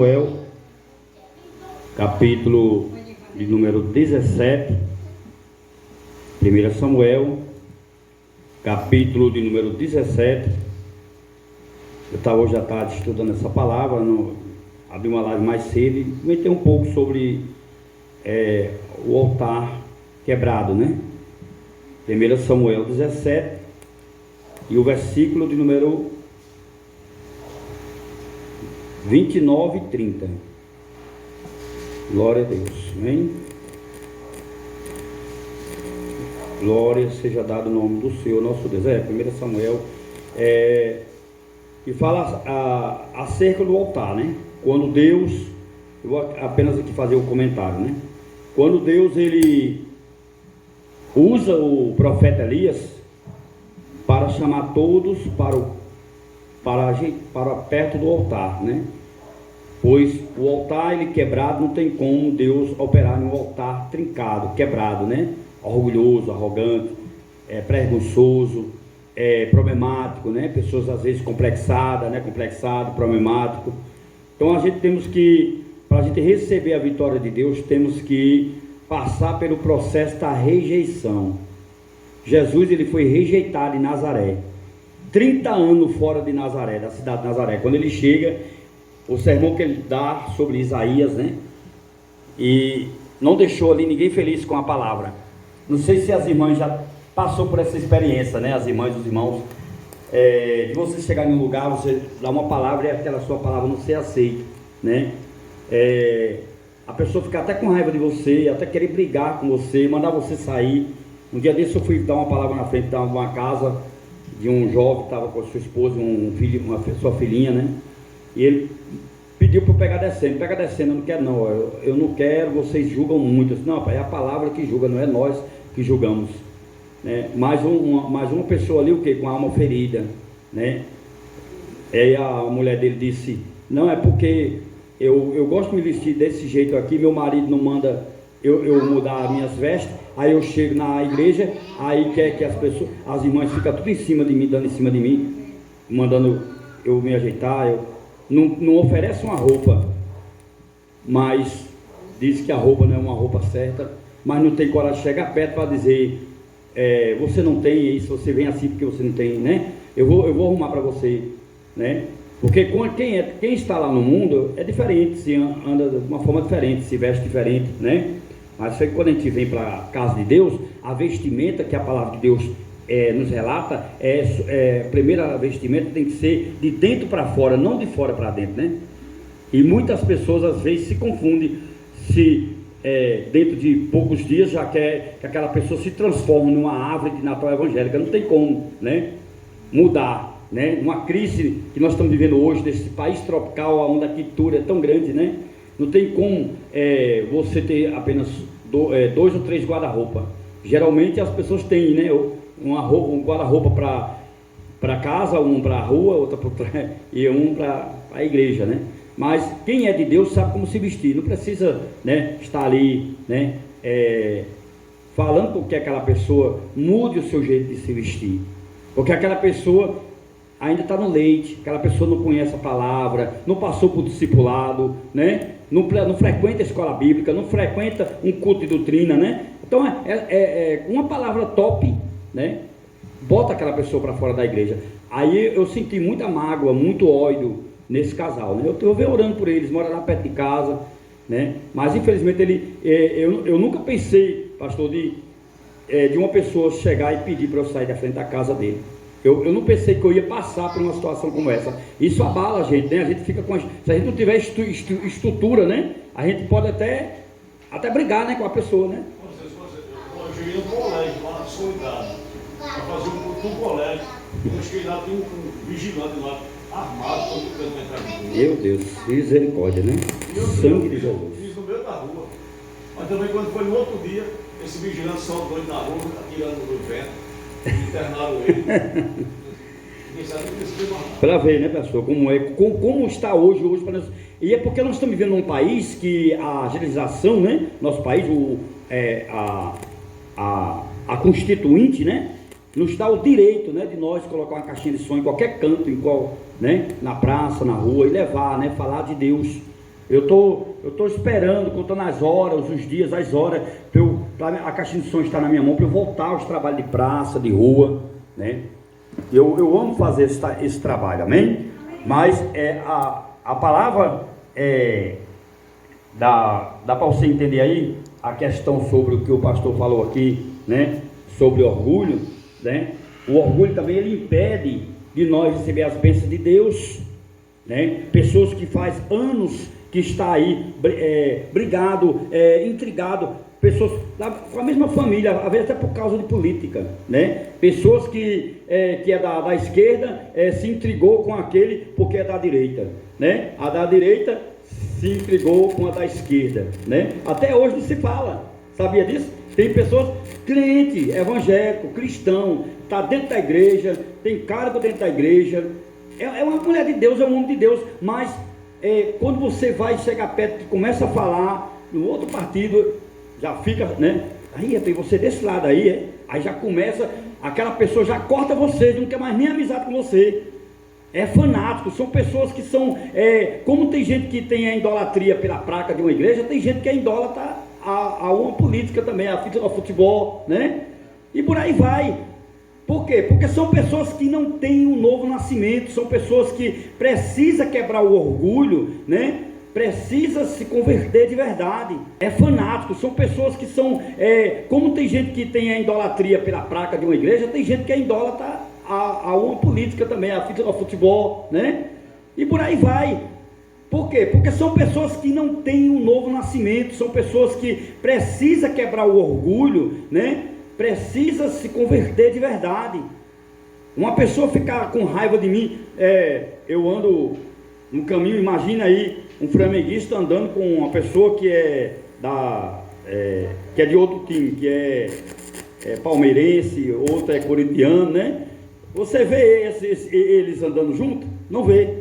Samuel, capítulo de número 17. 1 Samuel, capítulo de número 17. Eu estava hoje à tarde estudando essa palavra, abri uma live mais cedo e comentei um pouco sobre o altar quebrado, né? 1 Samuel 17 e o versículo de número 29 e 30. Glória a Deus, amém? Glória seja dado o nome do Senhor nosso Deus. 1 Samuel que fala acerca do altar, né? Quando Deus, eu vou apenas aqui fazer um comentário, né? Quando Deus ele usa o profeta Elias para chamar todos para perto do altar, né? Pois o altar ele quebrado, não tem como Deus operar em um altar trincado, quebrado, né? Orgulhoso, arrogante, presunçoso, problemático, né? Pessoas às vezes complexadas, né? Complexado, problemático. Então a gente temos que, para a gente receber a vitória de Deus, temos que passar pelo processo da rejeição. Jesus ele foi rejeitado em Nazaré, 30 anos fora de Nazaré, da cidade de Nazaré. Quando ele chega, o sermão que ele dá sobre Isaías, né? E não deixou ali ninguém feliz com a palavra. Não sei se as irmãs já passou por essa experiência, né? As irmãs e os irmãos, de você chegar em um lugar, você dá uma palavra e aquela sua palavra não ser aceita, né? A pessoa fica até com raiva de você, até querer brigar com você, mandar você sair. Um dia desse eu fui dar uma palavra na frente de uma casa de um jovem que estava com a sua esposa, um filho, sua filhinha, né? E ele pediu para eu pegar descendo. Pega descendo, eu não quero não, eu não quero, vocês julgam muito. Eu disse, não, pai, é a palavra que julga, não é nós que julgamos, né? Mais uma pessoa ali, o quê? Com a alma ferida, né? Aí a mulher dele disse, não, é porque eu gosto de me vestir desse jeito aqui, meu marido não manda eu mudar as minhas vestes, aí eu chego na igreja, aí quer que as irmãs ficam tudo em cima de mim, dando em cima de mim, mandando eu me ajeitar, não oferece uma roupa, mas diz que a roupa não é uma roupa certa, mas não tem coragem de chegar perto para dizer, você não tem isso, você vem assim porque você não tem, né? Eu vou arrumar para você, né? Porque quem está lá no mundo é diferente, se anda de uma forma diferente, se veste diferente, né? Mas quando a gente vem para a casa de Deus, a vestimenta que a palavra de Deus nos relata, a primeira vestimenta tem que ser de dentro para fora, não de fora para dentro, né? E muitas pessoas às vezes se confundem, dentro de poucos dias já quer que aquela pessoa se transforme numa árvore de Natal evangélica. Não tem como, né? Mudar, né? Uma crise que nós estamos vivendo hoje nesse país tropical, onde a cultura é tão grande, né? Não tem como você ter apenas 2 ou 3 guarda-roupa. Geralmente as pessoas têm, né? Um guarda-roupa para casa, um para a rua, outro e um para a igreja, né? Mas quem é de Deus sabe como se vestir. Não precisa, né, estar ali, né, falando com que aquela pessoa mude o seu jeito de se vestir, porque aquela pessoa ainda está no leite, aquela pessoa não conhece a palavra, não passou por discipulado, né? Não frequenta a escola bíblica, não frequenta um culto de doutrina, né? Então uma palavra top, né? Bota aquela pessoa para fora da igreja. Aí eu senti muita mágoa, muito ódio nesse casal, né? Eu venho orando por eles, moram lá perto de casa, né? Mas infelizmente eu nunca pensei, pastor, de uma pessoa chegar e pedir para eu sair da frente da casa dele. Eu não pensei que eu ia passar por uma situação como essa. Isso abala a gente, né? A gente fica com se a gente não tiver estrutura, né? A gente pode até brigar, né, com a pessoa, né? Eu cheguei no colégio, lá na Solidade, para fazer um culto no colégio. Eu cheguei lá, tem um vigilante lá, armado, para entrar no. Meu Deus, misericórdia, né? Sangue de Jesus. Fiz no meio da rua. Mas também quando foi no outro dia, esse vigilante soltou ele na rua, atirando no vento. Internaram ele. Para ver, né, pessoal, como está hoje para nós. E é porque nós estamos vivendo num país que a agilização, né, nosso país, a constituinte, né, nos dá o direito, né, de nós colocar uma caixinha de som em qualquer canto, né, na praça, na rua, e levar, né, falar de Deus, Eu tô esperando, contando as horas, os dias, as horas, a caixinha de som está na minha mão, para eu voltar aos trabalhos de praça, de rua, né? Eu amo fazer esse trabalho, amém? Mas a palavra, dá para você entender aí, a questão sobre o que o pastor falou aqui, né? Sobre orgulho, né? O orgulho também, ele impede de nós receber as bênçãos de Deus, né? Pessoas que faz anos que está aí brigado, intrigado, pessoas com a mesma família, às vezes até por causa de política, né? Pessoas que é da esquerda se intrigou com aquele porque é da direita, né? A da direita se intrigou com a da esquerda, né? Até hoje não se fala, sabia disso? Tem pessoas, crente, evangélico, cristão, está dentro da igreja, tem cargo dentro da igreja, é uma mulher de Deus, é um homem de Deus, mas quando você vai chegar perto e começa a falar no outro partido, já fica, né? Aí tem você desse lado aí, aí já começa, aquela pessoa já corta você, não quer mais nem amizade com você. É fanático, são pessoas que são, como tem gente que tem a idolatria pela placa de uma igreja, tem gente que é idólatra a uma política também, ao futebol, né? E por aí vai. Por quê? Porque são pessoas que não têm um novo nascimento, são pessoas que precisam quebrar o orgulho, né? Precisa se converter de verdade. É fanático, são pessoas que são, como tem gente que tem a idolatria pela placa de uma igreja, tem gente que é idólatra a uma política também, ao futebol, né? E por aí vai. Por quê? Porque são pessoas que não têm um novo nascimento, são pessoas que precisam quebrar o orgulho, né? Precisa se converter de verdade. Uma pessoa ficar com raiva de mim, eu ando no caminho, imagina aí um flamenguista andando com uma pessoa que é de outro time, que é palmeirense, outro é corintiano, né? Você vê eles andando junto? Não vê.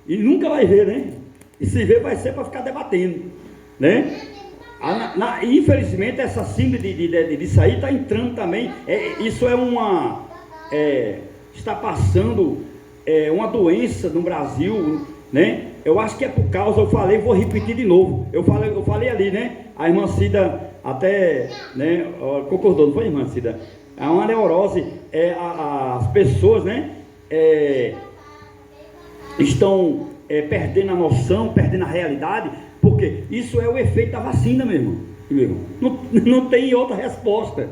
E nunca vai ver, né? E se ver vai ser para ficar debatendo, né? Infelizmente essa síndrome disso aí está entrando também. Isso está passando uma doença no Brasil, né? Eu acho que é por causa, vou repetir de novo. Eu falei ali, né? A irmã Cida até, né, concordou, não foi, irmã Cida? É uma neurose, as pessoas, né, estão perdendo a noção, perdendo a realidade, porque isso é o efeito da vacina, meu irmão. Não tem outra resposta.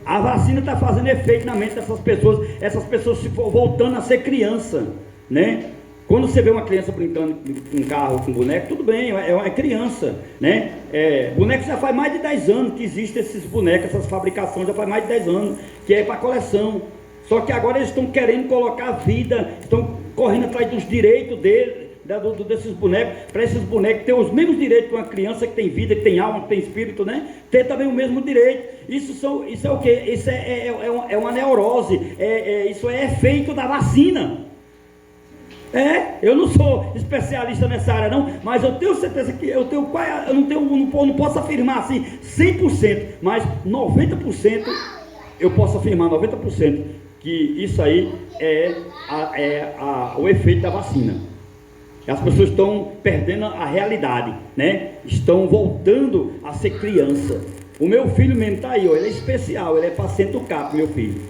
A vacina está fazendo efeito na mente dessas pessoas se voltando a ser criança, né? Quando você vê uma criança brincando com carro, com boneco, tudo bem, é criança, né? Boneco já faz mais de 10 anos que existem esses bonecos, essas fabricações já faz mais de 10 anos, que é para coleção. Só que agora eles estão querendo colocar a vida, estão correndo atrás dos direitos desses bonecos, para esses bonecos ter os mesmos direitos que uma criança que tem vida, que tem alma, que tem espírito, né? Ter também o mesmo direito. Isso é o quê? Isso é uma neurose, isso é efeito da vacina. Eu não sou especialista nessa área não, mas eu tenho certeza que eu não posso afirmar assim 100%, mas 90% eu posso afirmar 90% que isso aí é o efeito da vacina. As pessoas estão perdendo a realidade, né? Estão voltando a ser criança. O meu filho mesmo está aí, ele é especial, ele é paciente do CAP, meu filho.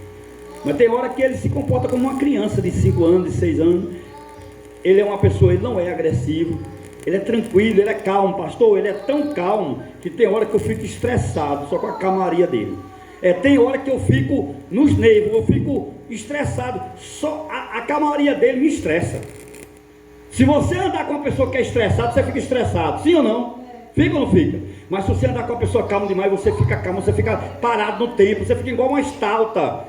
Mas tem hora que ele se comporta como uma criança de 5 anos, de 6 anos. Ele é uma pessoa, ele não é agressivo, ele é tranquilo, ele é calmo, pastor, ele é tão calmo que tem hora que eu fico estressado só com a calmaria dele. Tem hora que eu fico nos nervos, eu fico estressado, só a calmaria dele me estressa. Se você andar com uma pessoa que é estressada, você fica estressado, sim ou não? Fica ou não fica? Mas se você andar com uma pessoa calma demais, você fica calmo, você fica parado no tempo, você fica igual uma estalta,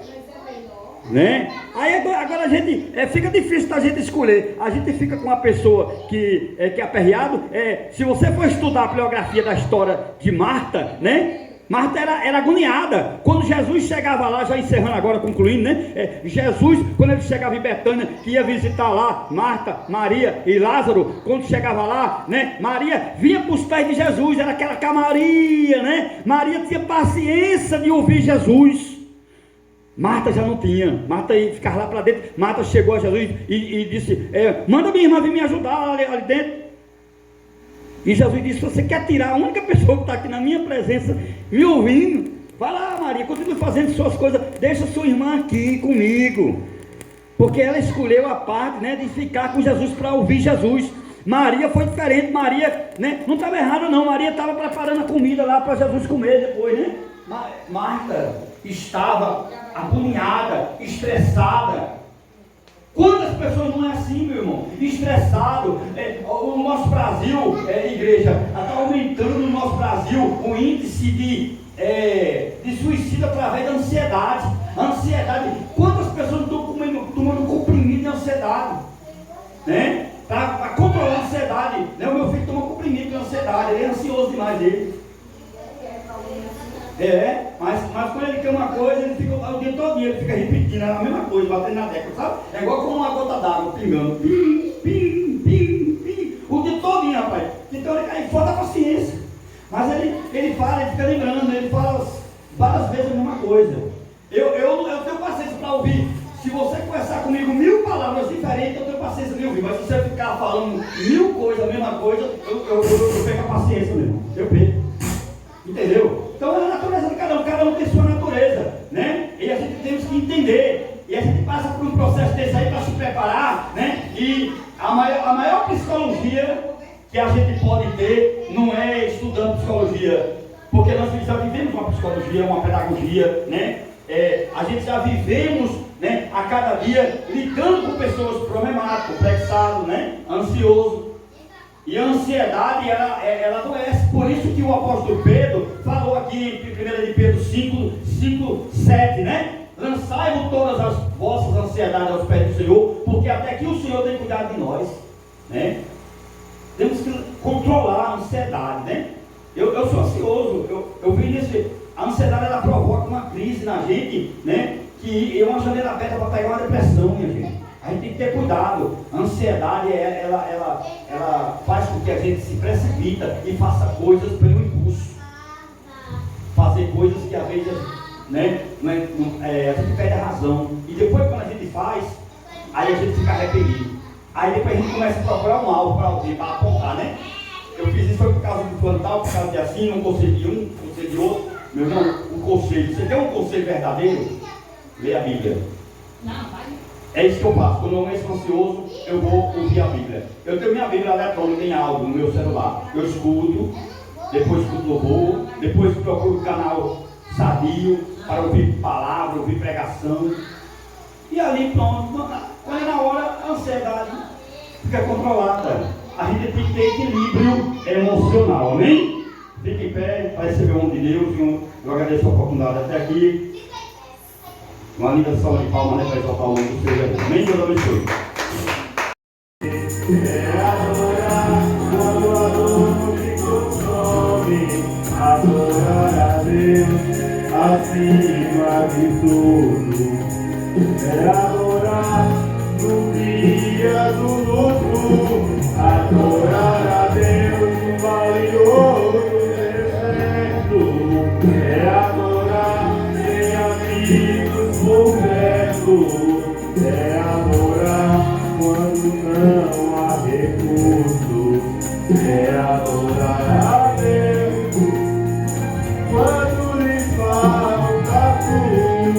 né? Aí agora a gente, fica difícil da gente escolher. A gente fica com uma pessoa que é aperreado. Se você for estudar a biografia da história de Marta, né? Marta era agoniada. Quando Jesus chegava lá, já encerrando agora, concluindo, né? Jesus, quando ele chegava em Betânia, que ia visitar lá Marta, Maria e Lázaro, quando chegava lá, né? Maria vinha para os pés de Jesus, era aquela calmaria, né? Maria tinha paciência de ouvir Jesus. Marta já não tinha. Marta ficava lá para dentro. Marta chegou a Jesus e disse: manda minha irmã vir me ajudar ali dentro. E Jesus disse: se você quer tirar a única pessoa que está aqui na minha presença, me ouvindo, vai lá, Maria, continue fazendo suas coisas, deixa sua irmã aqui comigo. Porque ela escolheu a parte, né, de ficar com Jesus para ouvir Jesus. Maria foi diferente. Maria, né, não estava errado não. Maria estava preparando a comida lá para Jesus comer depois, né? Marta estava agoniada, estressada. Quantas pessoas não é assim, meu irmão? Estressado. O nosso Brasil, igreja, está aumentando no nosso Brasil o índice de suicídio através da ansiedade. Ansiedade. Quantas pessoas estão tomando comprimido de ansiedade? Né? Para controlar a ansiedade. Né? O meu filho toma comprimido de ansiedade. Ele é ansioso demais dele. Mas quando ele quer uma coisa, ele fica o dia todo, ele fica repetindo a mesma coisa, batendo na tecla, sabe? É igual como uma gota d'água pingando. Pim, pim, pim, pim. O dia todo, rapaz. Então ele cai fora da paciência. Mas ele fala, ele fica lembrando, ele fala várias vezes a mesma coisa. Eu tenho paciência para ouvir. Se você conversar comigo 1000 palavras diferentes, eu tenho paciência de ouvir. Mas se você ficar falando 1000 coisas, a mesma coisa, eu perco a paciência mesmo. Eu perco. Entendeu? Então é a natureza de cada um tem sua natureza, né? E a gente temos que entender. E a gente passa por um processo desse aí para se preparar, né? E a maior psicologia que a gente pode ter não é estudando psicologia, porque nós já vivemos uma psicologia, uma pedagogia, né? A gente já vivemos, né, a cada dia lidando com pessoas problemáticas, complexadas, né? Ansioso. E a ansiedade, ela adoece. Por isso que o apóstolo Pedro falou aqui em 1 de Pedro 5, 7, né? Lançai-vos todas as vossas ansiedades aos pés do Senhor, porque até que o Senhor tem cuidado de nós, né? Temos que controlar a ansiedade, né? Eu sou ansioso, eu vi nesse... A ansiedade, ela provoca uma crise na gente, né? Que é uma janela aberta para pegar uma depressão, minha gente. A gente tem que ter cuidado. A ansiedade, ela faz com que a gente se precipita e faça coisas pelo impulso. Fazer coisas que às vezes, né, a gente perde a razão. E depois, quando a gente faz, aí a gente fica arrependido. Aí depois a gente começa a procurar um alvo para alguém, para apontar, né? Eu fiz isso foi por causa do plano tal, por causa de assim, um conselho de um, conselho de outro. Meu irmão, um conselho. Você tem um conselho verdadeiro? Lê a Bíblia. Não, vai. É isso que eu faço. Quando eu me ansioso, eu vou ouvir a Bíblia. Eu tenho minha Bíblia eletrônica em áudio no meu celular. Eu escuto, depois escuto louvor, depois procuro o canal Sadio para ouvir palavra, ouvir pregação. E ali pronto, quando é na hora, a ansiedade fica controlada. A gente tem que ter equilíbrio emocional, amém? Fique em pé para receber o nome de Deus. Eu agradeço a oportunidade até aqui. Uma linda salva de palmas, né, para exaltar o nome do Senhor. Amém? Deus abençoe. Adorar a Deus acima de tudo. Adorar no dia do luto. Adorar a Deus no valioso deserto. Adorar sem amigos por perto. Adorar quando não há recursos. Adorar a Deus quando lhe falta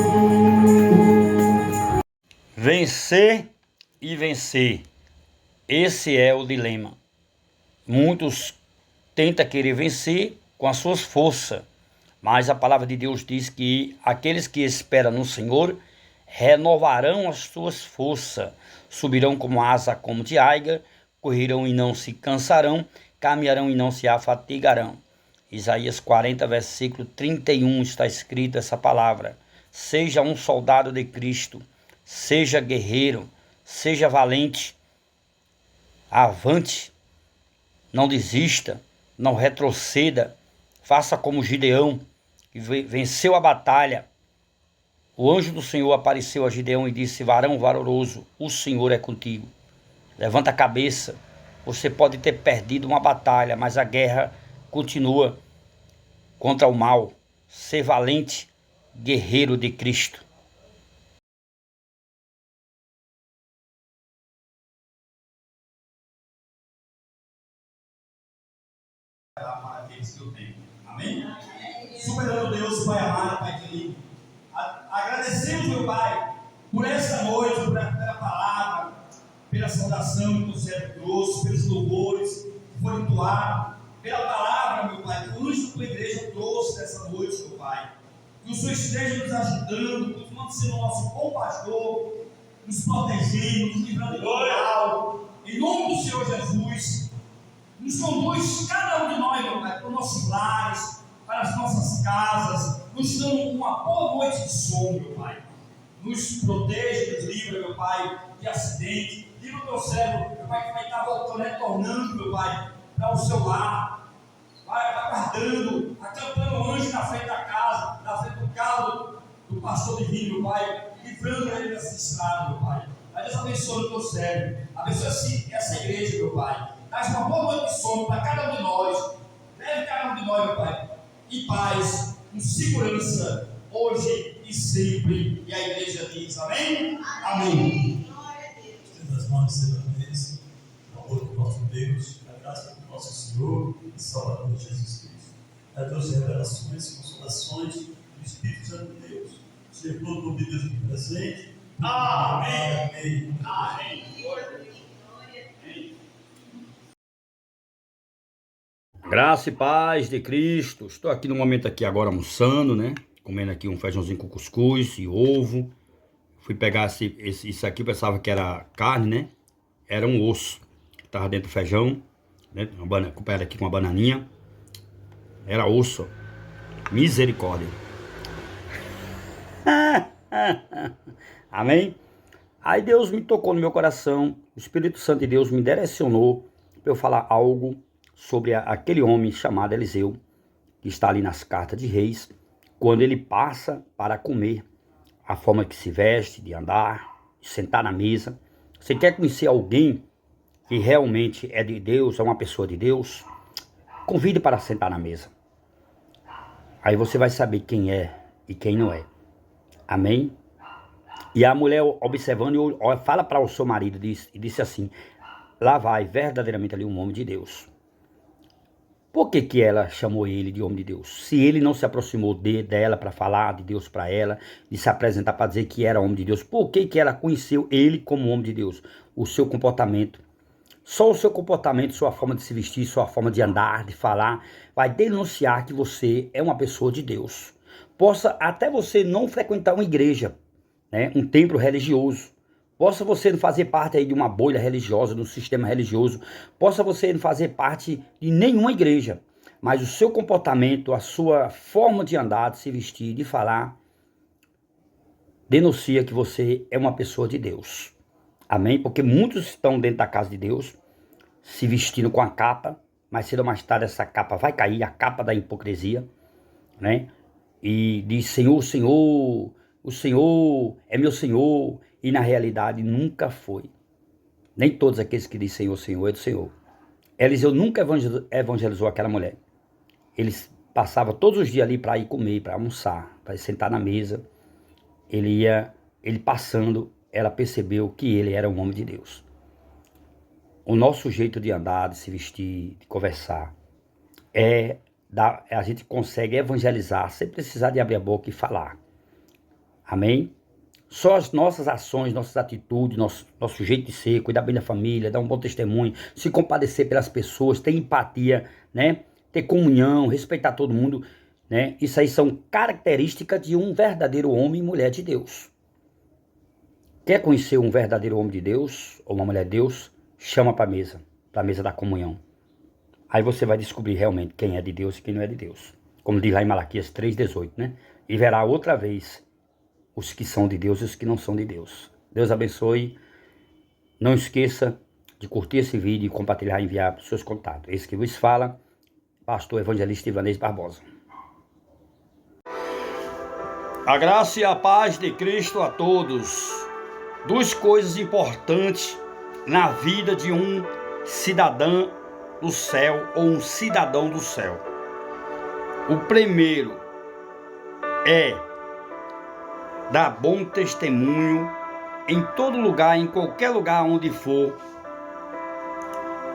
tudo. Vencer e vencer. Esse é o dilema. Muitos tentam querer vencer com as suas forças, mas a palavra de Deus diz que aqueles que esperam no Senhor renovarão as suas forças, subirão como asa como de águia, correrão e não se cansarão, caminharão e não se afatigarão. Isaías 40, versículo 31 está escrito essa palavra. Seja um soldado de Cristo, seja guerreiro, seja valente, avante, não desista, não retroceda, faça como Gideão, que venceu a batalha. O anjo do Senhor apareceu a Gideão e disse: varão valoroso, o Senhor é contigo. Levanta a cabeça, você pode ter perdido uma batalha, mas a guerra continua contra o mal. Ser valente, guerreiro de Cristo. para aqueles que eu tenho. Amém? Soberano Deus, Pai amado, Pai querido, agradecemos, meu Pai, por essa noite, pela palavra, pela saudação que o servo trouxe, pelos louvores que foram entoados, pela palavra, meu Pai, que o anjo da tua igreja trouxe nessa noite, meu Pai. Que o Senhor esteja nos ajudando, continuando sendo nosso bom pastor, nos protegendo, nos livrando do mal. Em nome do Senhor Jesus, nos conduz cada um de nós, meu Pai, para os nossos lares, para as nossas casas, nos dando uma boa noite de sono, meu Pai. Nos proteja, nos livra, meu Pai, de acidente. Livra o teu servo, meu Pai, que vai estar voltando, retornando, meu Pai, para o seu lar. Vai guardando, acampando o anjo na frente da casa, na frente do carro do pastor divino, meu Pai, livrando ele dessa estrada, meu Pai. Vai Deus abençoe o teu servo, abençoe essa igreja, meu Pai. Dá uma boa noite de sono para cada um de nós. Leve cada um de nós, meu Pai, em paz, com segurança, hoje e sempre. E a igreja diz: amém? Amém. Das mãos de Deus, o amor do nosso Deus, a graça do nosso Senhor e Salvador Jesus Cristo. A Deus revelações, consolações do Espírito Santo de Deus. Seja todo o Deus aqui presente. Amém. Amém. Amém. Graça e paz de Cristo. Estou aqui no momento aqui agora almoçando, né? Comendo aqui um feijãozinho com cuscuz e ovo. Fui pegar isso aqui, eu pensava que era carne, né? Era um osso que estava dentro do feijão, né? Acompanhado aqui com uma bananinha. Era osso. Misericórdia. Amém? Aí Deus me tocou no meu coração. O Espírito Santo de Deus me direcionou para eu falar algo sobre aquele homem chamado Eliseu, que está ali nas cartas de Reis, quando ele passa para comer, a forma que se veste, de andar, de sentar na mesa. Você quer conhecer alguém que realmente é de Deus, é uma pessoa de Deus? Convide para sentar na mesa. Aí você vai saber quem é e quem não é. Amém? E a mulher, observando, fala para o seu marido e disse assim: lá vai verdadeiramente ali um homem de Deus. Por que ela chamou ele de homem de Deus? Se ele não se aproximou dela para falar de Deus para ela, de se apresentar para dizer que era homem de Deus, por que ela conheceu ele como homem de Deus? O seu comportamento. Só o seu comportamento, sua forma de se vestir, sua forma de andar, de falar, vai denunciar que você é uma pessoa de Deus. Possa até você não frequentar uma igreja, né, um templo religioso. Possa você não fazer parte aí de uma bolha religiosa, de um sistema religioso. Possa você não fazer parte de nenhuma igreja. Mas o seu comportamento, a sua forma de andar, de se vestir, de falar, denuncia que você é uma pessoa de Deus. Amém? Porque muitos estão dentro da casa de Deus, se vestindo com a capa, mas cedo ou mais tarde essa capa vai cair, a capa da hipocrisia, né? E diz: Senhor, Senhor, o Senhor é meu Senhor. E na realidade nunca foi. Nem todos aqueles que dizem Senhor, Senhor é do Senhor. Eliseu nunca evangelizou aquela mulher. Ele passava todos os dias ali para ir comer, para almoçar, para sentar na mesa. Ele passando, ela percebeu que ele era um homem de Deus. O nosso jeito de andar, de se vestir, de conversar, a gente consegue evangelizar sem precisar de abrir a boca e falar. Amém? Só as nossas ações, nossas atitudes, nosso jeito de ser, cuidar bem da família, dar um bom testemunho, se compadecer pelas pessoas, ter empatia, né? Ter comunhão, respeitar todo mundo, né? Isso aí são características de um verdadeiro homem e mulher de Deus. Quer conhecer um verdadeiro homem de Deus ou uma mulher de Deus? Chama para a mesa da comunhão. Aí você vai descobrir realmente quem é de Deus e quem não é de Deus. Como diz lá em Malaquias 3,18, né? E verá outra vez os que são de Deus e os que não são de Deus. Deus abençoe. Não esqueça de curtir esse vídeo e compartilhar e enviar para os seus contatos. Esse que vos fala, pastor evangelista Ivanês Barbosa. A graça e a paz de Cristo a todos. Duas coisas importantes na vida de um cidadão do céu ou um cidadão do céu. O primeiro é dar bom testemunho em todo lugar, em qualquer lugar onde for,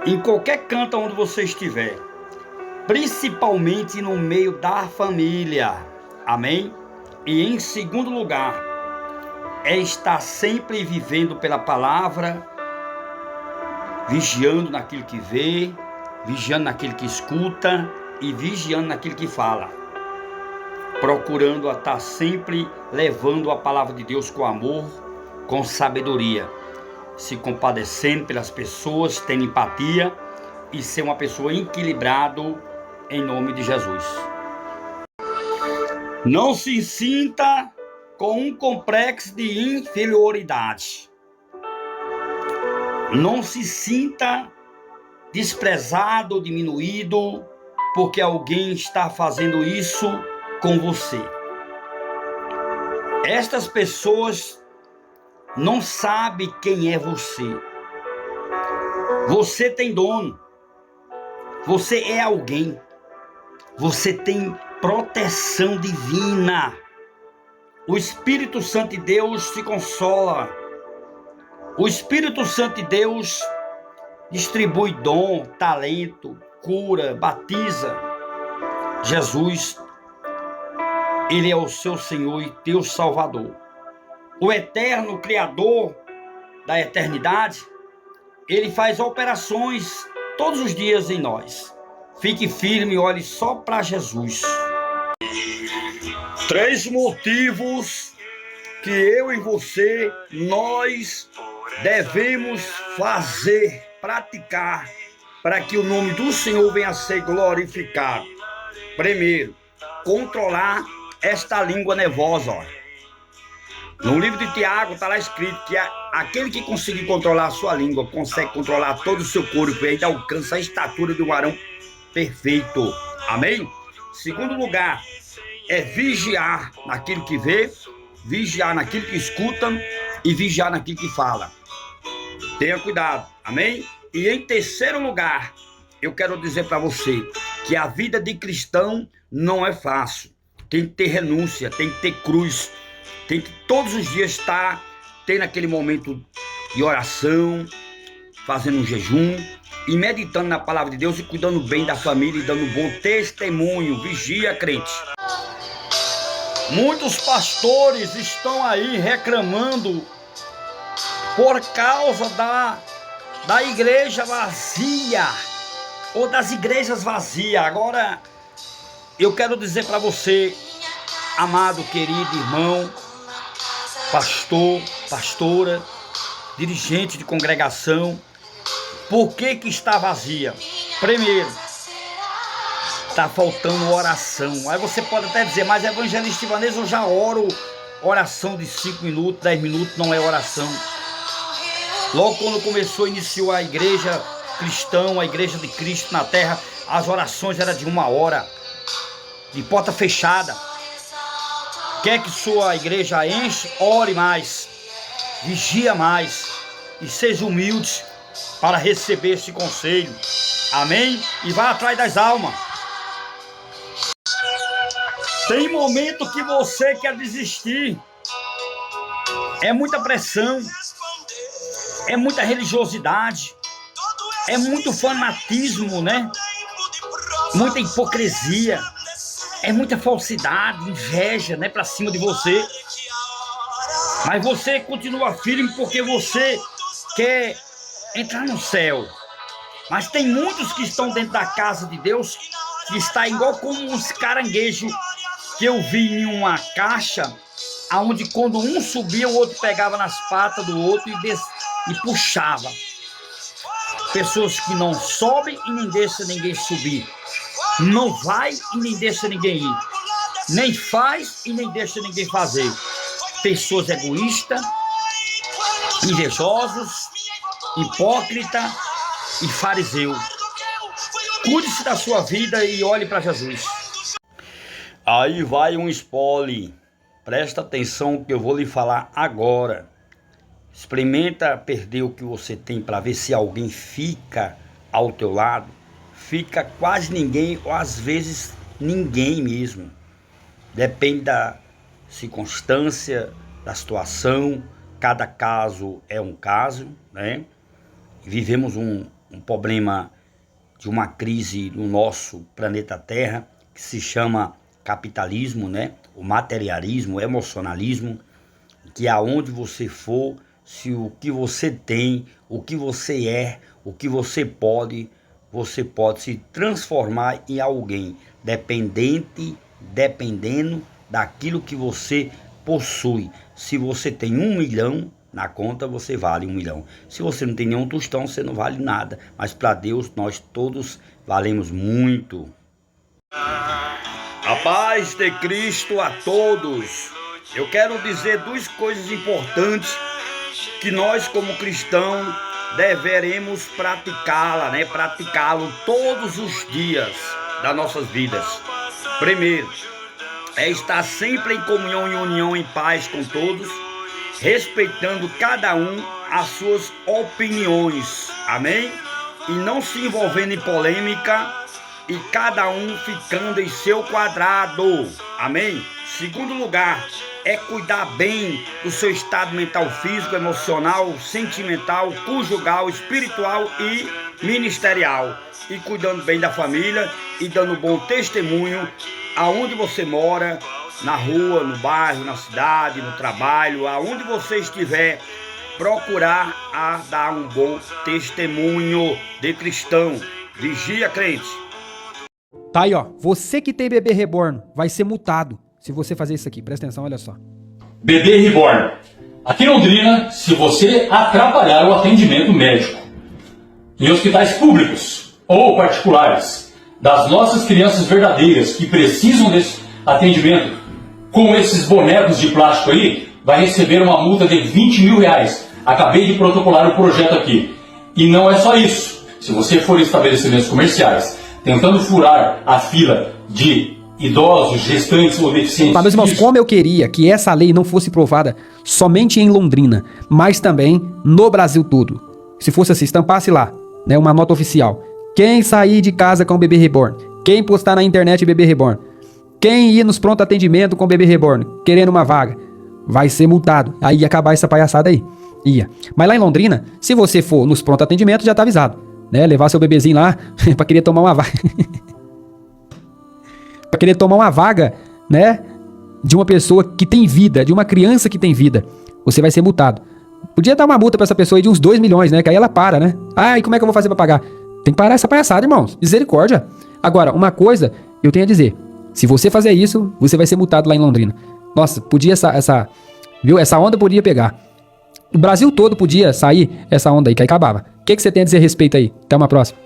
em qualquer canto onde você estiver. principalmente no meio da família. Amém? E em segundo lugar, é estar sempre vivendo pela palavra, vigiando naquilo que vê, vigiando naquilo que escuta e vigiando naquilo que fala. Procurando estar sempre levando a palavra de Deus com amor, com sabedoria, se compadecendo pelas pessoas, tendo empatia e ser uma pessoa equilibrada em nome de Jesus. Não se sinta com um complexo de inferioridade. Não se sinta desprezado ou diminuído porque alguém está fazendo isso com você. Estas pessoas não sabem quem é você. Você tem dono. Você é alguém. Você tem proteção divina. O Espírito Santo de Deus te consola. O Espírito Santo de Deus distribui dom, talento, cura, batiza. Jesus, Ele é o seu Senhor e teu Salvador. O eterno Criador da eternidade, Ele faz operações todos os dias em nós. Fique firme e olhe só para Jesus. 3 motivos que eu e você, nós devemos fazer, praticar, para que o nome do Senhor venha a ser glorificado. Primeiro, controlar esta língua nervosa. No livro de Tiago está lá escrito que aquele que conseguir controlar a sua língua, consegue controlar todo o seu corpo e ainda alcança a estatura de um varão perfeito. Amém? Segundo lugar, é vigiar naquilo que vê, vigiar naquilo que escuta e vigiar naquilo que fala. Tenha cuidado, amém? E em terceiro lugar, eu quero dizer para você que a vida de cristão não é fácil. Tem que ter renúncia, tem que ter cruz, tem que todos os dias estar tendo aquele momento de oração, fazendo um jejum e meditando na palavra de Deus e cuidando bem da família e dando bom testemunho. Vigia, crente. Muitos pastores estão aí reclamando por causa da igreja vazia ou das igrejas vazias. Agora, eu quero dizer para você, amado, querido irmão, pastor, pastora, dirigente de congregação, por que está vazia? Primeiro, está faltando oração. Aí você pode até dizer, mas evangelista Ivanês, eu já oro oração de 5 minutos, 10 minutos, não é oração. Logo quando iniciou a igreja cristã, a igreja de Cristo na terra, as orações eram de 1 hora, de porta fechada. Quer que sua igreja enche? Ore mais, vigia mais e seja humilde para receber esse conselho. Amém? E vá atrás das almas. Tem momento que você quer desistir. É muita pressão, é muita religiosidade, é muito fanatismo, né? Muita hipocrisia, é muita falsidade, inveja, né, para cima de você. Mas você continua firme porque você quer entrar no céu. Mas tem muitos que estão dentro da casa de Deus que está igual como uns caranguejos que eu vi em uma caixa, aonde quando um subia, o outro pegava nas patas do outro e puxava. Pessoas que não sobem e nem deixam ninguém subir. Não vai e nem deixa ninguém ir. Nem faz e nem deixa ninguém fazer. Pessoas egoístas, invejosos, hipócritas e fariseu. Cuide-se da sua vida e olhe para Jesus. Aí vai um spoiler. Presta atenção que eu vou lhe falar agora. Experimenta perder o que você tem para ver se alguém fica ao teu lado. Fica quase ninguém, ou às vezes ninguém mesmo. Depende da circunstância, da situação. Cada caso é um caso, né? Vivemos um problema de uma crise no nosso planeta Terra, que se chama capitalismo, né? O materialismo, o emocionalismo, que aonde você for, se o que você tem, o que você é, o que você pode se transformar em alguém dependendo daquilo que você possui. Se você tem 1 milhão na conta, você vale 1 milhão. Se você não tem nenhum tostão, você não vale nada. Mas para Deus, nós todos valemos muito. A paz de Cristo a todos. Eu quero dizer 2 coisas importantes que nós, como cristãos, deveremos praticá-la, né? Praticá-lo todos os dias das nossas vidas. Primeiro, é estar sempre em comunhão e união, em paz com todos, respeitando cada um as suas opiniões, amém? E não se envolvendo em polêmica e cada um ficando em seu quadrado, amém? Segundo lugar, é cuidar bem do seu estado mental, físico, emocional, sentimental, conjugal, espiritual e ministerial. E cuidando bem da família e dando bom testemunho aonde você mora, na rua, no bairro, na cidade, no trabalho, aonde você estiver, procurar a dar um bom testemunho de cristão. Vigia, crente. Tá aí, ó. Você que tem bebê reborn vai ser multado se você fazer isso aqui. Presta atenção, olha só. Bebê reborn. Aqui em Londrina, se você atrapalhar o atendimento médico em hospitais públicos ou particulares das nossas crianças verdadeiras que precisam desse atendimento com esses bonecos de plástico aí, vai receber uma multa de 20 mil reais. Acabei de protocolar o projeto aqui. E não é só isso. Se você for em estabelecimentos comerciais tentando furar a fila de idosos, gestantes ou deficientes... Mas, meus irmãos, como eu queria que essa lei não fosse aprovada somente em Londrina, mas também no Brasil todo. Se fosse assim, estampasse lá, né, uma nota oficial. Quem sair de casa com bebê reborn, quem postar na internet bebê reborn, quem ir nos pronto atendimento com bebê reborn, querendo uma vaga, vai ser multado. Aí ia acabar essa palhaçada aí. Ia. Mas lá em Londrina, se você for nos pronto atendimento, já tá avisado, né? Levar seu bebezinho lá pra querer tomar uma vaga. Pra querer tomar uma vaga, né? De uma pessoa que tem vida, de uma criança que tem vida. Você vai ser multado. Podia dar uma multa pra essa pessoa aí de uns 2 milhões, né? Que aí ela para, né? Ai, como é que eu vou fazer pra pagar? Tem que parar essa palhaçada, irmãos. Misericórdia. Agora, uma coisa eu tenho a dizer. Se você fazer isso, você vai ser multado lá em Londrina. Nossa, podia viu? Essa onda podia pegar. O Brasil todo podia sair essa onda aí, que aí acabava. O que você tem a dizer a respeito aí? Até uma próxima.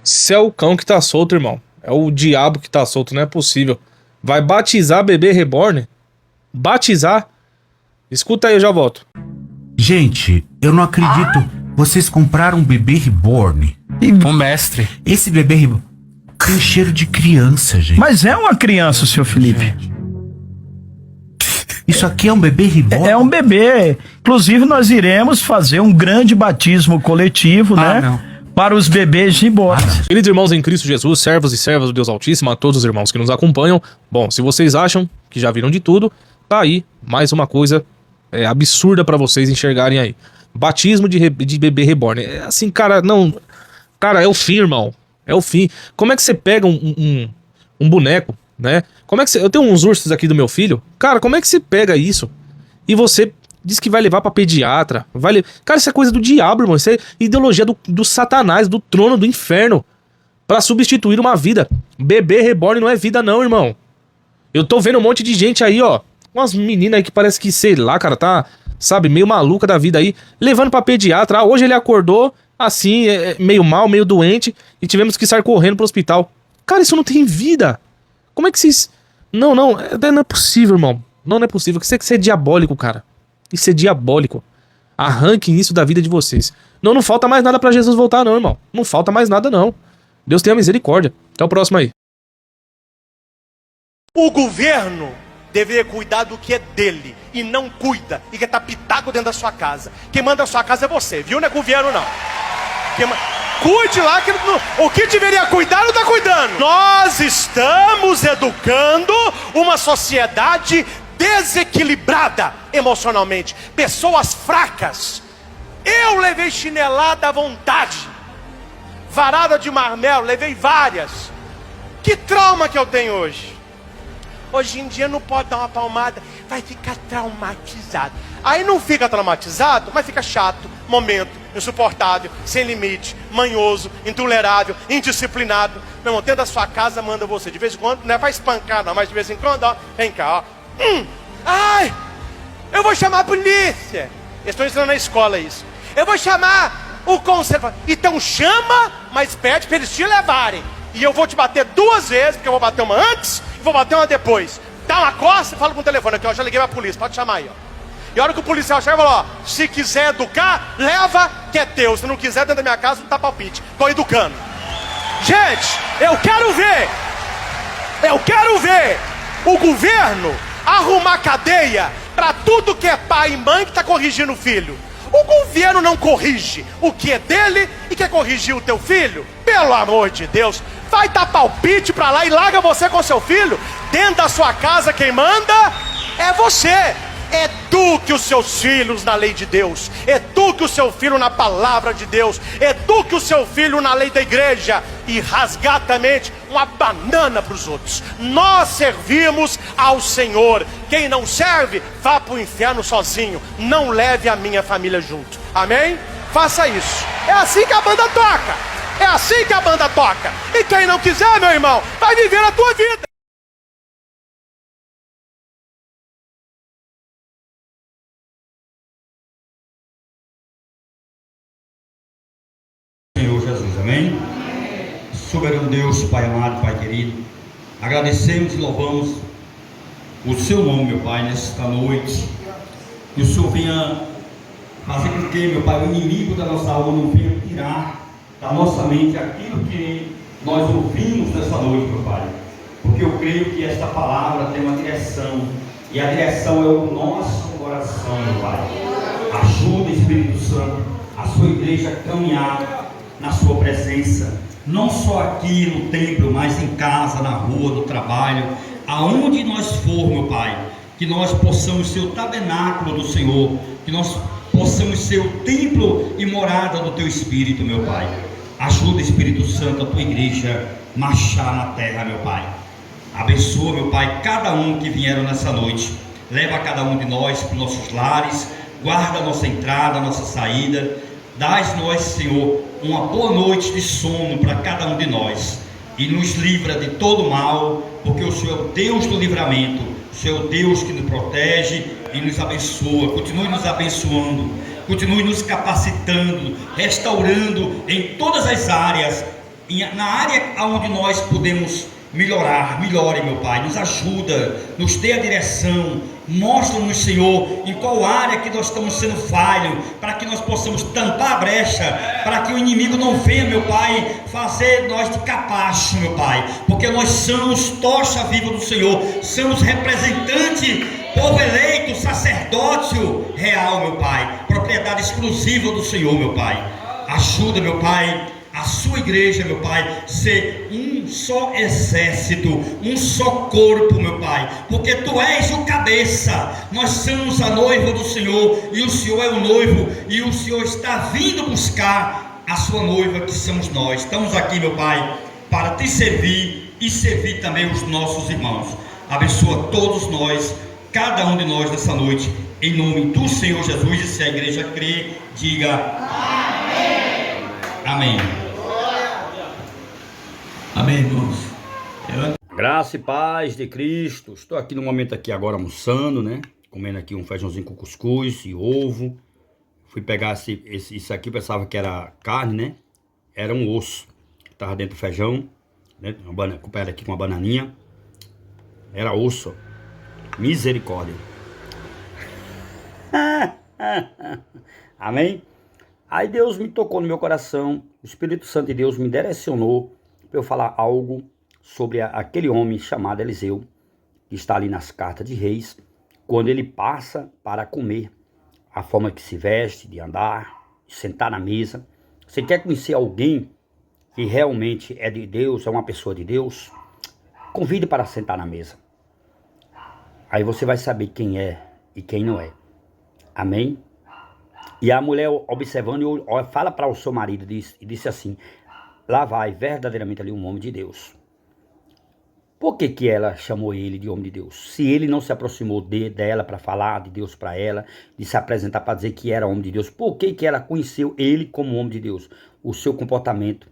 Isso é o cão que tá solto, irmão. É o diabo que tá solto, não é possível. Vai batizar bebê reborn? Batizar? Escuta aí, eu já volto. Gente, eu não acredito. Vocês compraram um bebê reborn. O mestre. Esse bebê reborn tem cheiro de criança, gente. Mas é uma criança, seu Felipe. Isso aqui é um bebê reborn? É um bebê. Inclusive, nós iremos fazer um grande batismo coletivo, né? Não. Para os bebês reborn. Queridos irmãos em Cristo Jesus, servos e servas do Deus Altíssimo, a todos os irmãos que nos acompanham. Bom, se vocês acham que já viram de tudo, tá aí mais uma coisa absurda pra vocês enxergarem aí. Batismo de bebê reborn. É assim, cara, não... Cara, é o fim, irmão. É o fim. Como é que você pega um boneco, né? Como é que você... Eu tenho uns ursos aqui do meu filho. Cara, como é que você pega isso e você diz que vai levar pra pediatra? Cara, isso é coisa do diabo, irmão. Isso é ideologia do satanás, do trono do inferno, pra substituir uma vida. Bebê reborn não é vida não, irmão. Eu tô vendo um monte de gente aí, ó. Umas meninas aí que parece que, sei lá, cara, tá... Sabe, meio maluca da vida aí, levando pra pediatra. Ah, hoje ele acordou assim, meio mal, meio doente, e tivemos que sair correndo pro hospital. Cara, isso não tem vida. Como é que vocês... Não é possível, irmão. Não é possível. Isso é diabólico, cara. Isso é diabólico. Arranquem isso da vida de vocês. Não falta mais nada pra Jesus voltar, não, irmão. Não falta mais nada, não. Deus tenha misericórdia. Até o próximo aí. O governo deveria cuidar do que é dele e não cuida e que tá pitaco dentro da sua casa. Quem manda a sua casa é você, viu? Não é governo, não. Cuide lá, que o que deveria cuidar não tá cuidando. Nós estamos educando uma sociedade desequilibrada emocionalmente. Pessoas fracas. Eu levei chinelada à vontade. varada de marmelo, levei várias. Que trauma que eu tenho hoje. Hoje em dia não pode dar uma palmada, vai ficar traumatizado. Aí não fica traumatizado, mas fica chato, momento, insuportável, sem limite, manhoso, intolerável, indisciplinado. Meu irmão, dentro da sua casa manda você. De vez em quando, não é pra espancar não, mas de vez em quando, ó, vem cá, ó. Ai, eu vou chamar a polícia. Eles estão ensinando na escola isso. Eu vou chamar o conservador. Então chama, mas pede para eles te levarem. E eu vou te bater 2 vezes, porque eu vou bater uma antes e vou bater uma depois. Dá uma costa e fala com o telefone aqui, ó, já liguei pra polícia, pode chamar aí, ó. E a hora que o policial chega, falou, ó, se quiser educar, leva, que é teu. Se não quiser, dentro da minha casa, não tá palpite. Tô educando. Gente, eu quero ver o governo arrumar cadeia pra tudo que é pai e mãe que tá corrigindo o filho. O governo não corrige o que é dele e quer corrigir o teu filho? Pelo amor de Deus, vai dar palpite pra lá e larga você com seu filho. Dentro da sua casa quem manda é você. Eduque os seus filhos na lei de Deus. Eduque o seu filho na palavra de Deus. Eduque o seu filho na lei da igreja. E rasgatamente uma banana para os outros. Nós servimos ao Senhor. Quem não serve, vá para o inferno sozinho. Não leve a minha família junto. Amém? Faça isso. É assim que a banda toca. É assim que a banda toca. E quem não quiser, meu irmão, vai viver a tua vida. Senhor Jesus, amém? Soberano Deus, Pai amado, Pai querido, agradecemos e louvamos o seu nome, meu Pai, nesta noite. Que o Senhor venha fazer com que, meu Pai, o inimigo da nossa alma não venha tirar da nossa mente aquilo que nós ouvimos nessa noite, meu Pai. Porque eu creio que esta palavra tem uma direção, e a direção é o nosso coração, meu Pai. Ajuda, Espírito Santo, a sua igreja a caminhar na sua presença, não só aqui no templo, mas em casa, na rua, no trabalho, aonde nós for, meu Pai, que nós possamos ser o tabernáculo do Senhor, que nós possamos ser o templo e morada do Teu Espírito, meu Pai. Ajuda, Espírito Santo, a Tua igreja marchar na terra, meu Pai. Abençoa, meu Pai, cada um que vieram nessa noite. Leva cada um de nós para os nossos lares, guarda a nossa entrada, a nossa saída. Dás-nós, Senhor, uma boa noite de sono para cada um de nós, e nos livra de todo mal, porque o Senhor é o Deus do livramento, o Senhor é o Deus que nos protege e nos abençoa. Continue nos abençoando, continue nos capacitando, restaurando em todas as áreas, na área onde nós podemos melhorar. Melhore, meu Pai, nos ajuda, nos dê a direção, mostra-nos, Senhor, em qual área que nós estamos sendo falhos, para que nós possamos tampar a brecha, para que o inimigo não venha, meu Pai, fazer nós de capacho, meu Pai, porque nós somos tocha viva do Senhor, somos representante, povo eleito, sacerdócio real, meu Pai, propriedade exclusiva do Senhor, meu Pai. Ajuda, meu Pai, a sua igreja, meu Pai, ser um só exército, um só corpo, meu Pai, porque Tu és o cabeça, nós somos a noiva do Senhor, e o Senhor é o noivo, e o Senhor está vindo buscar a sua noiva, que somos nós. Estamos aqui, meu Pai, para Te servir e servir também os nossos irmãos. Abençoa todos nós, cada um de nós nessa noite, em nome do Senhor Jesus. E se a igreja crê, diga amém. Amém. Amém, irmãos. Graça e paz de Cristo. Estou aqui no momento aqui agora almoçando, né? Comendo aqui um feijãozinho com cuscuz e ovo. Fui pegar isso aqui, pensava que era carne, né? Era um osso que estava dentro do feijão, né? Acompanhado aqui com uma bananinha. Era osso. Misericórdia. Amém? Aí Deus me tocou no meu coração. O Espírito Santo de Deus me direcionou para eu falar algo sobre aquele homem chamado Eliseu, que está ali nas cartas de Reis, quando ele passa para comer, a forma que se veste, de andar, de sentar na mesa. Você quer conhecer alguém que realmente é de Deus, é uma pessoa de Deus? Convide para sentar na mesa. Aí você vai saber quem é e quem não é. Amém? E a mulher observando, fala para o seu marido e disse assim: lá vai verdadeiramente ali um homem de Deus. Por que que ela chamou ele de homem de Deus? Se ele não se aproximou dela para falar de Deus para ela, de se apresentar para dizer que era homem de Deus, por que que ela conheceu ele como homem de Deus? O seu comportamento.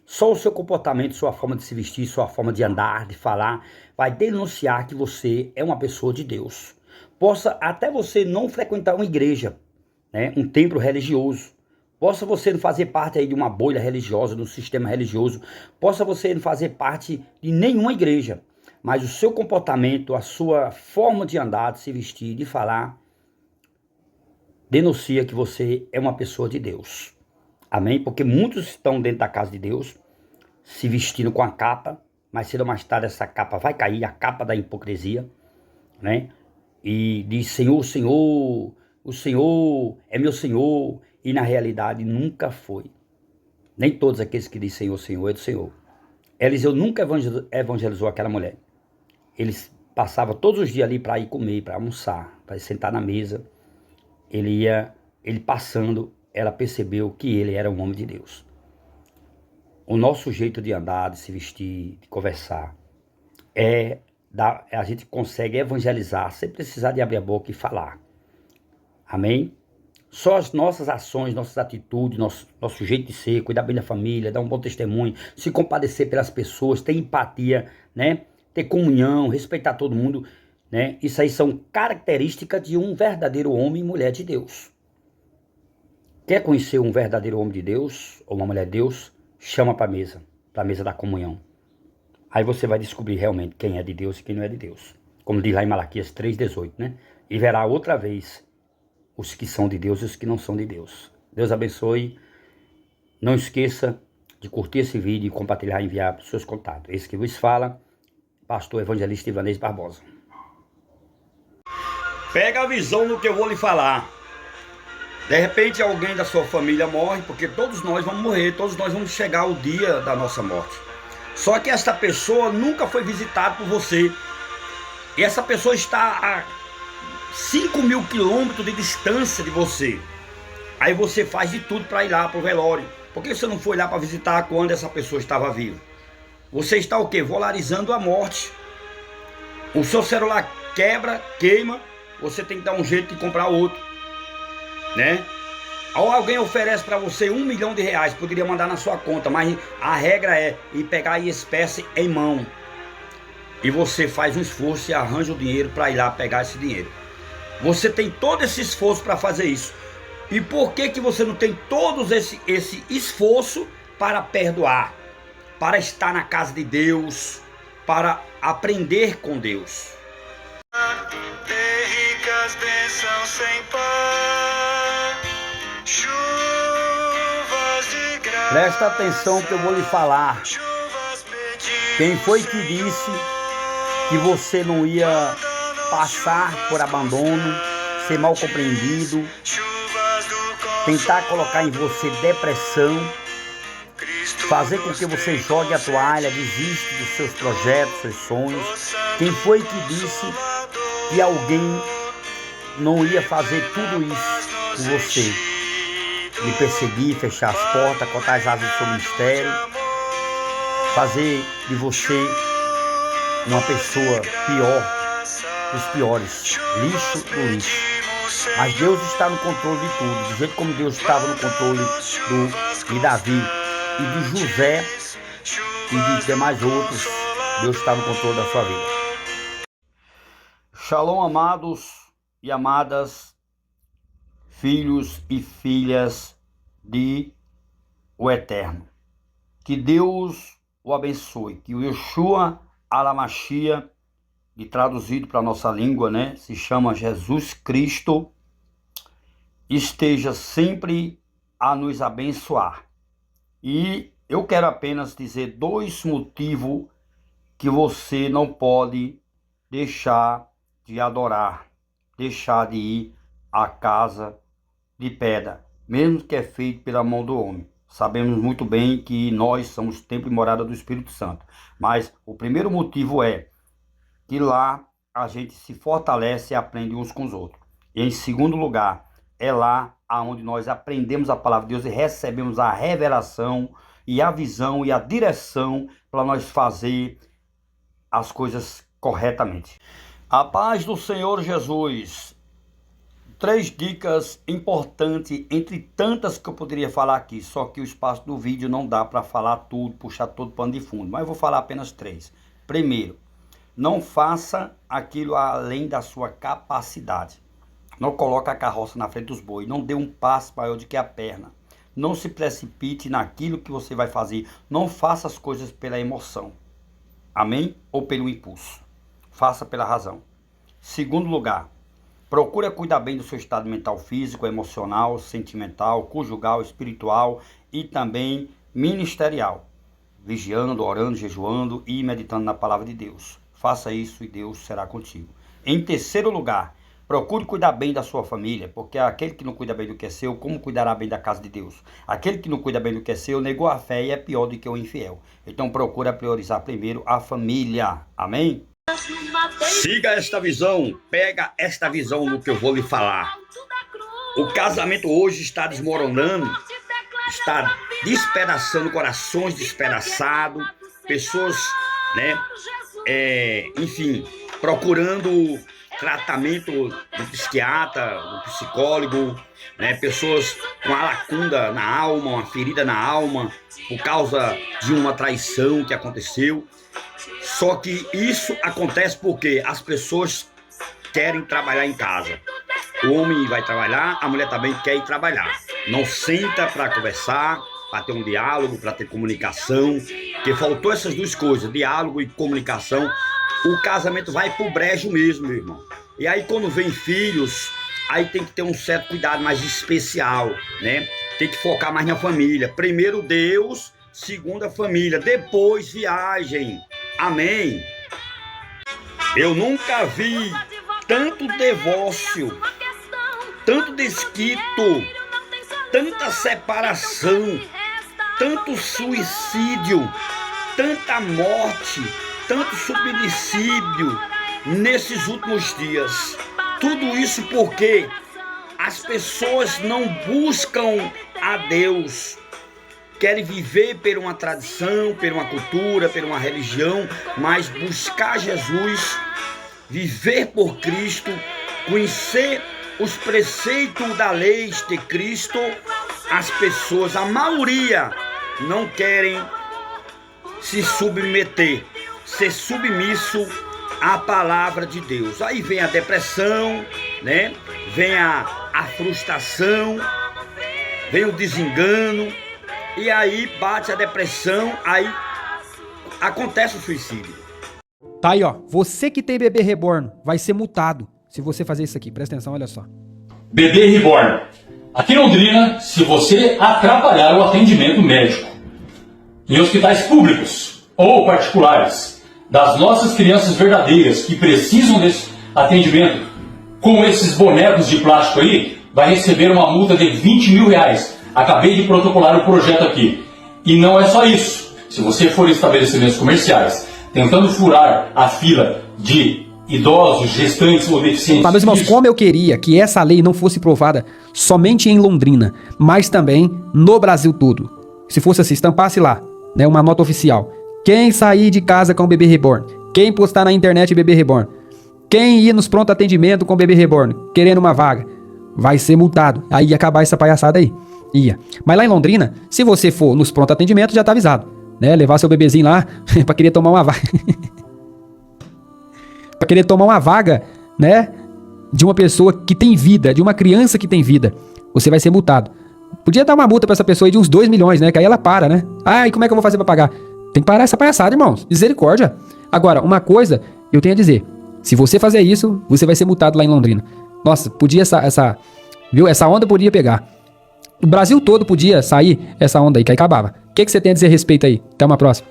Só o seu comportamento, sua forma de se vestir, sua forma de andar, de falar, vai denunciar que você é uma pessoa de Deus. Possa até você não frequentar uma igreja, né, um templo religioso. Possa você não fazer parte aí de uma bolha religiosa, de um sistema religioso. Possa você não fazer parte de nenhuma igreja. Mas o seu comportamento, a sua forma de andar, de se vestir, de falar, denuncia que você é uma pessoa de Deus. Amém? Porque muitos estão dentro da casa de Deus, se vestindo com a capa, mas cedo ou mais tarde essa capa vai cair, a capa da hipocrisia, né? E diz, Senhor, Senhor, o Senhor é meu Senhor, e na realidade nunca foi. Nem todos aqueles que dizem Senhor, Senhor, é do Senhor. Eliseu nunca evangelizou aquela mulher. Ele passava todos os dias ali para ir comer, para almoçar, para sentar na mesa. Ele passando, ela percebeu que ele era um homem de Deus. O nosso jeito de andar, de se vestir, de conversar, a gente consegue evangelizar sem precisar de abrir a boca e falar. Amém? Só as nossas ações, nossas atitudes, nosso jeito de ser, cuidar bem da família, dar um bom testemunho, se compadecer pelas pessoas, ter empatia, né? Ter comunhão, respeitar todo mundo, né? Isso aí são características de um verdadeiro homem e mulher de Deus. Quer conhecer um verdadeiro homem de Deus ou uma mulher de Deus? Chama para a mesa da comunhão. Aí você vai descobrir realmente quem é de Deus e quem não é de Deus. Como diz lá em Malaquias 3,18, né? E verá outra vez os que são de Deus e os que não são de Deus. Deus abençoe. Não esqueça de curtir esse vídeo e compartilhar e enviar para os seus contatos. Esse que vos fala, pastor evangelista Ivanês Barbosa. Pega a visão do que eu vou lhe falar. De repente alguém da sua família morre, porque todos nós vamos morrer, todos nós vamos chegar ao dia da nossa morte. Só que esta pessoa nunca foi visitada por você. E essa pessoa está a 5.000 quilômetros de distância de você. Aí você faz de tudo para ir lá para o velório. Por que você não foi lá para visitar quando essa pessoa estava viva? Você está o quê? Valorizando a morte. O seu celular quebra, queima, você tem que dar um jeito de comprar outro, né? Ou alguém oferece para você R$1 milhão, poderia mandar na sua conta, mas a regra é ir pegar a espécie em mão. E você faz um esforço e arranja o dinheiro para ir lá pegar esse dinheiro. Você tem todo esse esforço para fazer isso. E por que que você não tem todo esse esforço para perdoar? Para estar na casa de Deus, para aprender com Deus. Ricas bênçãos sem par, chuvas de graça. Presta atenção que eu vou lhe falar. Quem foi que disse que você não ia passar por abandono, ser mal compreendido, tentar colocar em você depressão, fazer com que você jogue a toalha, desista dos seus projetos, seus sonhos? Quem foi que disse que alguém não ia fazer tudo isso com você? Lhe perseguir, fechar as portas, cortar as asas do seu ministério, fazer de você uma pessoa pior dos piores, lixo do lixo. Mas Deus está no controle de tudo, do jeito como Deus estava no controle de Davi e de José e de demais outros. Deus está no controle da sua vida. Shalom, amados e amadas, filhos e filhas de o Eterno. Que Deus o abençoe, que o Yeshua Alamashia, e traduzido para a nossa língua, né, se chama Jesus Cristo, esteja sempre a nos abençoar. E eu quero apenas dizer 2 motivos que você não pode deixar de adorar, deixar de ir à casa de pedra, mesmo que é feito pela mão do homem. Sabemos muito bem que nós somos templo e morada do Espírito Santo. Mas o primeiro motivo é que lá a gente se fortalece e aprende uns com os outros. E em segundo lugar, é lá onde nós aprendemos a palavra de Deus e recebemos a revelação e a visão e a direção para nós fazer as coisas corretamente. A paz do Senhor Jesus. 3 dicas importantes, entre tantas que eu poderia falar aqui, só que o espaço do vídeo não dá para falar tudo, puxar todo o pano de fundo, mas eu vou falar apenas 3. Primeiro, não faça aquilo além da sua capacidade. Não coloque a carroça na frente dos bois, não dê um passo maior do que a perna. Não se precipite naquilo que você vai fazer, não faça as coisas pela emoção, amém? Ou pelo impulso, faça pela razão. Segundo lugar, procure cuidar bem do seu estado mental, físico, emocional, sentimental, conjugal, espiritual e também ministerial. Vigiando, orando, jejuando e meditando na palavra de Deus. Faça isso e Deus será contigo. Em terceiro lugar, procure cuidar bem da sua família, porque aquele que não cuida bem do que é seu, como cuidará bem da casa de Deus? Aquele que não cuida bem do que é seu, negou a fé e é pior do que o infiel. Então procura priorizar primeiro a família. Amém? Siga esta visão, pega esta visão no que eu vou lhe falar. O casamento hoje está desmoronando, está despedaçando corações despedaçados, pessoas, enfim, procurando tratamento do psiquiatra, do psicólogo, pessoas com a lacuna na alma, uma ferida na alma, por causa de uma traição que aconteceu. Só que isso acontece porque as pessoas querem trabalhar em casa. O homem vai trabalhar, a mulher também quer ir trabalhar. Não senta para conversar, para ter um diálogo, para ter comunicação. Porque faltou essas 2 coisas, diálogo e comunicação. O casamento vai pro brejo mesmo, meu irmão. E aí quando vem filhos, aí tem que ter um certo cuidado mais especial, né? Tem que focar mais na família. Primeiro Deus, segundo a família, depois viagem. Amém. Eu nunca vi tanto divórcio, tanto desquito, tanta separação, tanto suicídio, tanta morte, tanto subnicídio nesses últimos dias. Tudo isso porque as pessoas não buscam a Deus. Querem viver por uma tradição, por uma cultura, por uma religião, mas buscar Jesus, viver por Cristo, conhecer os preceitos da lei de Cristo, as pessoas, a maioria, não querem se submeter, ser submisso à palavra de Deus. Aí vem a depressão, vem a frustração, vem o desengano, e aí bate a depressão, aí acontece o suicídio. Tá aí, ó. Você que tem bebê reborn vai ser multado se você fazer isso aqui. Presta atenção, olha só. Bebê reborn. Aqui em Londrina, se você atrapalhar o atendimento médico em hospitais públicos ou particulares das nossas crianças verdadeiras que precisam desse atendimento com esses bonecos de plástico aí, vai receber uma multa de 20 mil reais. Acabei de protocolar o projeto aqui. E não é só isso. Se você for em estabelecimentos comerciais tentando furar a fila de idosos, gestantes ou deficientes... Tá, meus irmãos, como eu queria que essa lei não fosse aprovada somente em Londrina, mas também no Brasil todo. Se fosse assim, estampasse lá, uma nota oficial. Quem sair de casa com bebê reborn, quem postar na internet bebê reborn, quem ir nos pronto atendimento com bebê reborn, querendo uma vaga, vai ser multado. Aí ia acabar essa palhaçada aí. Ia. Mas lá em Londrina, se você for nos pronto atendimento, já tá avisado, levar seu bebezinho lá pra querer tomar uma vaga. Pra querer tomar uma vaga, de uma pessoa que tem vida, de uma criança que tem vida, você vai ser multado. Podia dar uma multa pra essa pessoa aí de uns 2 milhões, que aí ela para, Ai, como é que eu vou fazer pra pagar? Tem que parar essa palhaçada, irmãos. Misericórdia. Agora, uma coisa eu tenho a dizer. Se você fazer isso, você vai ser multado lá em Londrina. Nossa, podia essa onda podia pegar. O Brasil todo podia sair essa onda aí, que aí acabava. O que você tem a dizer a respeito aí? Até uma próxima.